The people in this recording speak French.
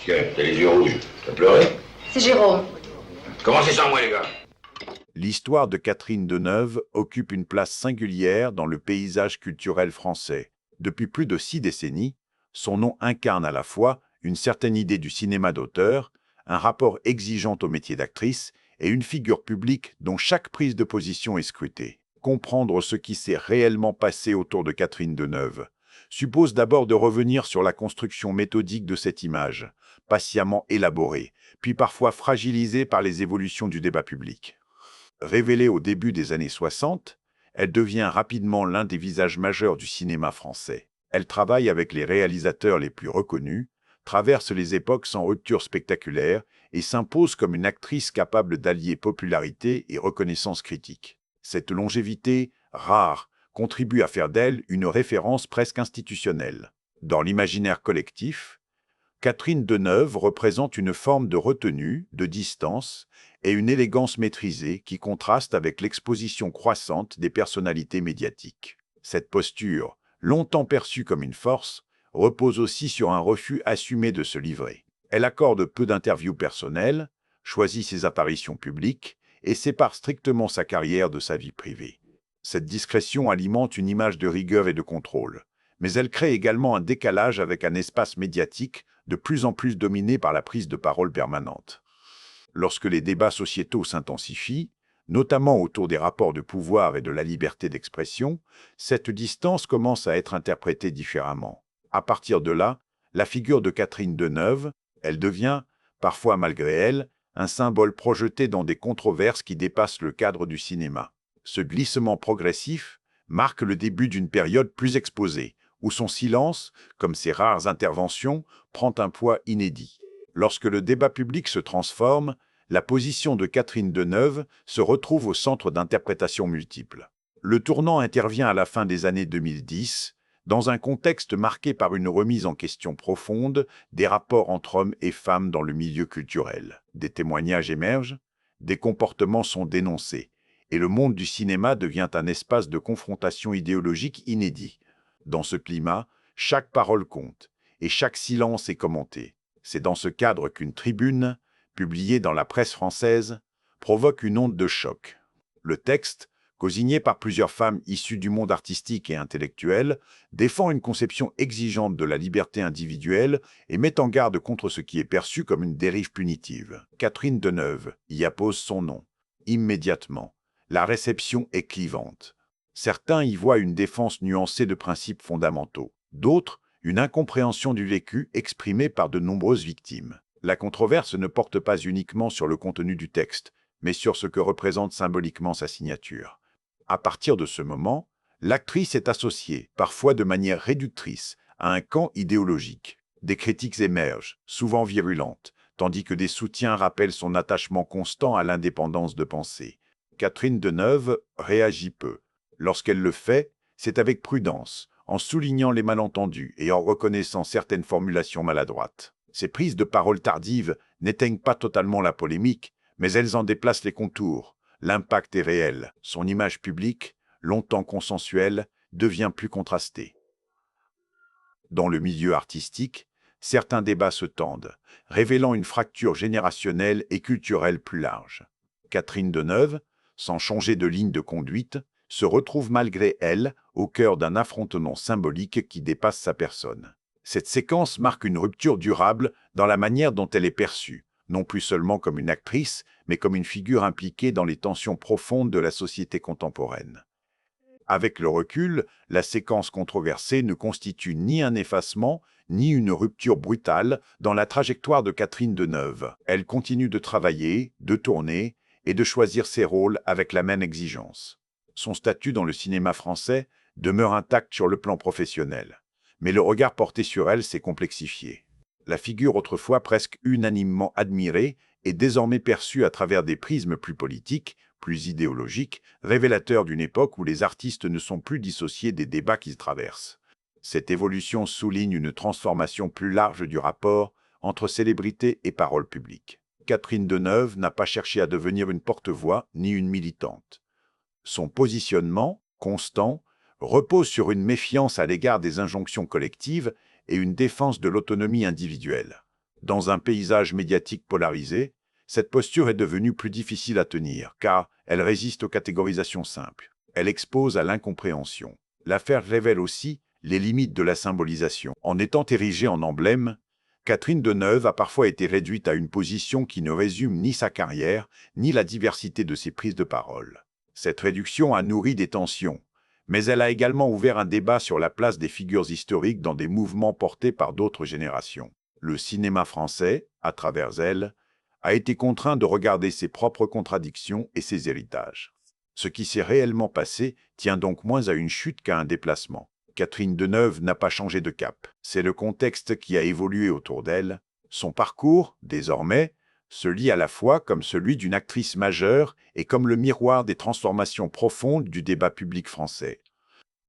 Tiens, t'as les yeux rouges. T'as pleuré? C'est Jérôme. Commencez sans moi, les gars. L'histoire de Catherine Deneuve occupe une place singulière dans le paysage culturel français. Depuis plus de 6 décennies, son nom incarne à la fois une certaine idée du cinéma d'auteur, un rapport exigeant au métier d'actrice et une figure publique dont chaque prise de position est scrutée. Comprendre ce qui s'est réellement passé autour de Catherine Deneuve suppose d'abord de revenir sur la construction méthodique de cette image, patiemment élaborée, puis parfois fragilisée par les évolutions du débat public. Révélée au début des années 60, elle devient rapidement l'un des visages majeurs du cinéma français. Elle travaille avec les réalisateurs les plus reconnus, traverse les époques sans rupture spectaculaire et s'impose comme une actrice capable d'allier popularité et reconnaissance critique. Cette longévité, rare, contribue à faire d'elle une référence presque institutionnelle. Dans l'imaginaire collectif, Catherine Deneuve représente une forme de retenue, de distance et une élégance maîtrisée qui contraste avec l'exposition croissante des personnalités médiatiques. Cette posture, longtemps perçue comme une force, repose aussi sur un refus assumé de se livrer. Elle accorde peu d'interviews personnelles, choisit ses apparitions publiques et sépare strictement sa carrière de sa vie privée. Cette discrétion alimente une image de rigueur et de contrôle, mais elle crée également un décalage avec un espace médiatique de plus en plus dominé par la prise de parole permanente. Lorsque les débats sociétaux s'intensifient, notamment autour des rapports de pouvoir et de la liberté d'expression, cette distance commence à être interprétée différemment. À partir de là, la figure de Catherine Deneuve, elle devient, parfois malgré elle, un symbole projeté dans des controverses qui dépassent le cadre du cinéma. Ce glissement progressif marque le début d'une période plus exposée, où son silence, comme ses rares interventions, prend un poids inédit. Lorsque le débat public se transforme, la position de Catherine Deneuve se retrouve au centre d'interprétations multiples. Le tournant intervient à la fin des années 2010, dans un contexte marqué par une remise en question profonde des rapports entre hommes et femmes dans le milieu culturel. Des témoignages émergent, des comportements sont dénoncés, et le monde du cinéma devient un espace de confrontation idéologique inédit. Dans ce climat, chaque parole compte, et chaque silence est commenté. C'est dans ce cadre qu'une tribune, publiée dans la presse française, provoque une onde de choc. Le texte, cosigné par plusieurs femmes issues du monde artistique et intellectuel, défend une conception exigeante de la liberté individuelle et met en garde contre ce qui est perçu comme une dérive punitive. Catherine Deneuve y appose son nom. Immédiatement, la réception est clivante. Certains y voient une défense nuancée de principes fondamentaux. D'autres, une incompréhension du vécu exprimée par de nombreuses victimes. La controverse ne porte pas uniquement sur le contenu du texte, mais sur ce que représente symboliquement sa signature. À partir de ce moment, l'actrice est associée, parfois de manière réductrice, à un camp idéologique. Des critiques émergent, souvent virulentes, tandis que des soutiens rappellent son attachement constant à l'indépendance de pensée. Catherine Deneuve réagit peu. Lorsqu'elle le fait, c'est avec prudence, en soulignant les malentendus et en reconnaissant certaines formulations maladroites. Ces prises de parole tardives n'éteignent pas totalement la polémique, mais elles en déplacent les contours. L'impact est réel. Son image publique, longtemps consensuelle, devient plus contrastée. Dans le milieu artistique, certains débats se tendent, révélant une fracture générationnelle et culturelle plus large. Catherine Deneuve, sans changer de ligne de conduite, se retrouve malgré elle au cœur d'un affrontement symbolique qui dépasse sa personne. Cette séquence marque une rupture durable dans la manière dont elle est perçue, non plus seulement comme une actrice, mais comme une figure impliquée dans les tensions profondes de la société contemporaine. Avec le recul, la séquence controversée ne constitue ni un effacement, ni une rupture brutale dans la trajectoire de Catherine Deneuve. Elle continue de travailler, de tourner et de choisir ses rôles avec la même exigence. Son statut dans le cinéma français demeure intact sur le plan professionnel, mais le regard porté sur elle s'est complexifié. La figure autrefois presque unanimement admirée est désormais perçue à travers des prismes plus politiques, plus idéologiques, révélateurs d'une époque où les artistes ne sont plus dissociés des débats qu'ils traversent. Cette évolution souligne une transformation plus large du rapport entre célébrité et parole publique. Catherine Deneuve n'a pas cherché à devenir une porte-voix ni une militante. Son positionnement, constant, repose sur une méfiance à l'égard des injonctions collectives et une défense de l'autonomie individuelle. Dans un paysage médiatique polarisé, cette posture est devenue plus difficile à tenir, car elle résiste aux catégorisations simples. Elle expose à l'incompréhension. L'affaire révèle aussi les limites de la symbolisation. En étant érigée en emblème, Catherine Deneuve a parfois été réduite à une position qui ne résume ni sa carrière, ni la diversité de ses prises de parole. Cette réduction a nourri des tensions, mais elle a également ouvert un débat sur la place des figures historiques dans des mouvements portés par d'autres générations. Le cinéma français, à travers elle, a été contraint de regarder ses propres contradictions et ses héritages. Ce qui s'est réellement passé tient donc moins à une chute qu'à un déplacement. Catherine Deneuve n'a pas changé de cap. C'est le contexte qui a évolué autour d'elle. Son parcours, désormais, se lit à la fois comme celui d'une actrice majeure et comme le miroir des transformations profondes du débat public français.